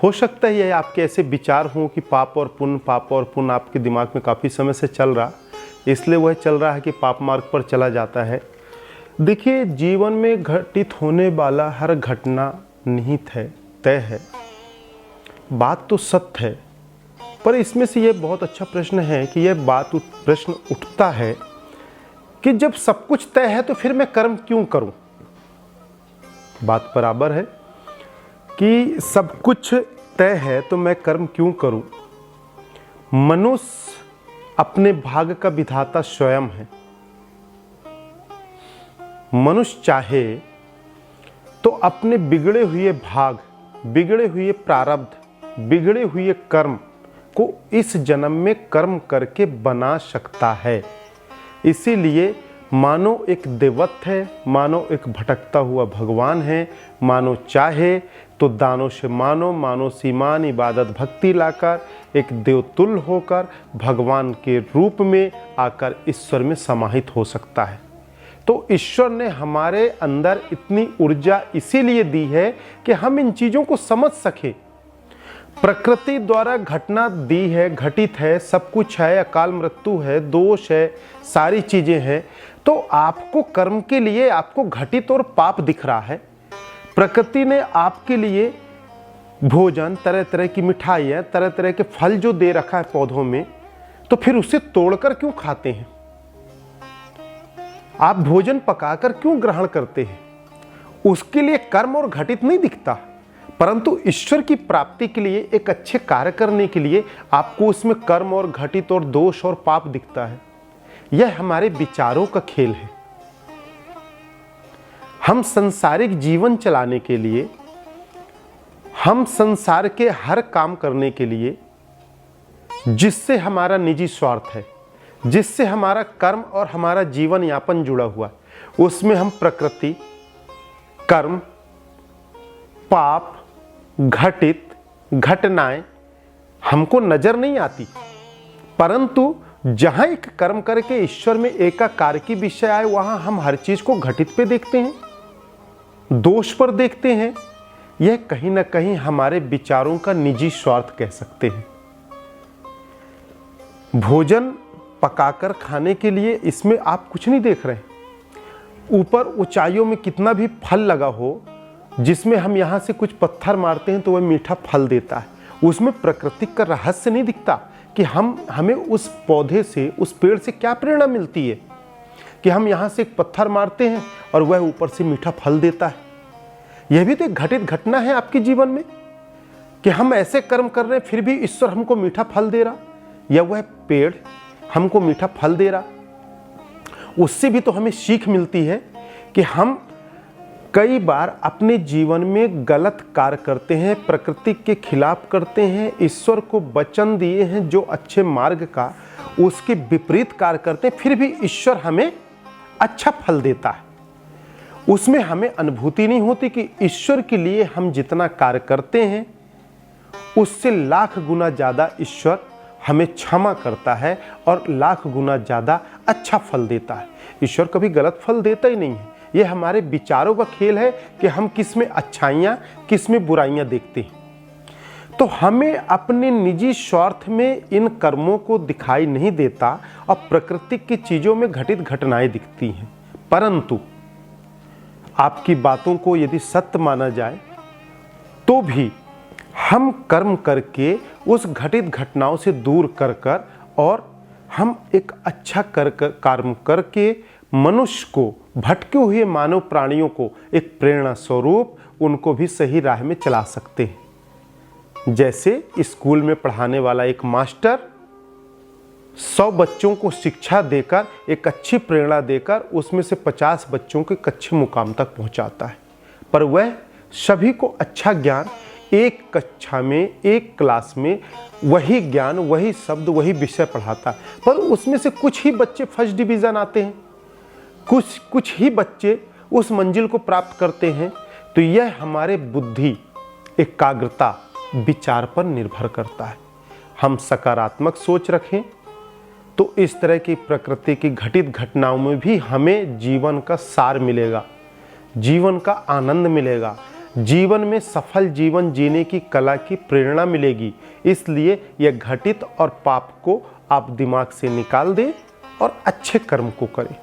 हो सकता है यह आपके ऐसे विचार हों कि पाप और पुण्य आपके दिमाग में काफ़ी समय से चल रहा, इसलिए वह चल रहा है कि पाप मार्ग पर चला जाता है। देखिए, जीवन में घटित होने वाला हर घटना निहित है, तय है, बात तो सत्य है। पर इसमें से यह बहुत अच्छा प्रश्न है कि यह प्रश्न उठता है कि जब सब कुछ तय है तो फिर मैं कर्म क्यों करूं। बात बराबर है कि सब कुछ तय है तो मैं कर्म क्यों करूं। मनुष्य अपने भाग्य का विधाता स्वयं है। मनुष्य चाहे तो अपने बिगड़े हुए भाग, बिगड़े हुए प्रारब्ध, बिगड़े हुए कर्म को इस जन्म में कर्म करके बना सकता है। इसीलिए मानो एक देवत्व है, मानो एक भटकता हुआ भगवान है, मानो चाहे तो दानों से मानो सीमान इबादत भक्ति लाकर एक देवतुल्य होकर भगवान के रूप में आकर ईश्वर में समाहित हो सकता है। तो ईश्वर ने हमारे अंदर इतनी ऊर्जा इसीलिए दी है कि हम इन चीज़ों को समझ सकें। प्रकृति द्वारा घटना दी है, घटित है, सब कुछ है, अकाल मृत्यु है, दोष है, सारी चीज़ें हैं। तो आपको कर्म के लिए आपको घटित और पाप दिख रहा है। प्रकृति ने आपके लिए भोजन, तरह तरह की मिठाइयाँ, तरह तरह के फल जो दे रखा है पौधों में, तो फिर उसे तोड़कर क्यों खाते हैं? आप भोजन पकाकर क्यों ग्रहण करते हैं? उसके लिए कर्म और घटित नहीं दिखता, परंतु ईश्वर की प्राप्ति के लिए, एक अच्छे कार्य करने के लिए आपको उसमें कर्म और घटित और दोष और पाप दिखता है। यह हमारे विचारों का खेल है। हम संसारिक जीवन चलाने के लिए, हम संसार के हर काम करने के लिए, जिससे हमारा निजी स्वार्थ है, जिससे हमारा कर्म और हमारा जीवन यापन जुड़ा हुआ है, उसमें हम प्रकृति, कर्म, पाप, घटित घटनाएं हमको नजर नहीं आती। परंतु जहां एक कर्म करके ईश्वर में एकाकार की विषय आए, वहां हम हर चीज को घटित पे देखते हैं, दोष पर देखते हैं। यह कहीं ना कहीं हमारे विचारों का निजी स्वार्थ कह सकते हैं। भोजन पकाकर खाने के लिए इसमें आप कुछ नहीं देख रहे हैं। ऊपर ऊंचाइयों में कितना भी फल लगा हो, जिसमें हम यहाँ से कुछ पत्थर मारते हैं तो वह मीठा फल देता है, उसमें प्रकृति का रहस्य नहीं दिखता कि हमें उस पौधे से, उस पेड़ से क्या प्रेरणा मिलती है कि हम यहाँ से एक पत्थर मारते हैं और वह ऊपर से मीठा फल देता है। यह भी तो एक घटित घटना है आपके जीवन में कि हम ऐसे कर्म कर रहे हैं फिर भी ईश्वर हमको मीठा फल दे रहा, या वह पेड़ हमको मीठा फल दे रहा। उससे भी तो हमें सीख मिलती है कि हम कई बार अपने जीवन में गलत कार्य करते हैं, प्रकृति के खिलाफ करते हैं, ईश्वर को वचन दिए हैं जो अच्छे मार्ग का, उसके विपरीत कार्य करते हैं, फिर भी ईश्वर हमें अच्छा फल देता है। उसमें हमें अनुभूति नहीं होती कि ईश्वर के लिए हम जितना कार्य करते हैं उससे लाख गुना ज़्यादा ईश्वर हमें क्षमा करता है और लाख गुना ज़्यादा अच्छा फल देता है। ईश्वर कभी गलत फल देता ही नहीं है। यह हमारे विचारों का खेल है कि हम किस में अच्छाइयाँ, किस में बुराइयाँ देखते हैं। तो हमें अपने निजी स्वार्थ में इन कर्मों को दिखाई नहीं देता और प्रकृति की चीज़ों में घटित घटनाएं दिखती हैं। परंतु आपकी बातों को यदि सत्य माना जाए तो भी हम कर्म करके उस घटित घटनाओं से दूर कर और हम एक अच्छा कर्म करके मनुष्य को, भटके हुए मानव प्राणियों को एक प्रेरणा स्वरूप उनको भी सही राह में चला सकते हैं। जैसे स्कूल में पढ़ाने वाला एक मास्टर 100 बच्चों को शिक्षा देकर, एक अच्छी प्रेरणा देकर उसमें से 50 बच्चों के अच्छे मुकाम तक पहुंचाता है, पर वह सभी को अच्छा ज्ञान एक कक्षा में, एक क्लास में वही ज्ञान, वही शब्द, वही विषय पढ़ाता है, पर उसमें से कुछ ही बच्चे फर्स्ट डिवीज़न आते हैं, कुछ ही बच्चे उस मंजिल को प्राप्त करते हैं। तो यह हमारे बुद्धि, एकाग्रता, विचार पर निर्भर करता है। हम सकारात्मक सोच रखें तो इस तरह की प्रकृति की घटित घटनाओं में भी हमें जीवन का सार मिलेगा, जीवन का आनंद मिलेगा। जीवन में सफल जीवन जीने की कला की प्रेरणा मिलेगी। इसलिए यह घटित और पाप को आप दिमाग से निकाल दें और अच्छे कर्म को करें।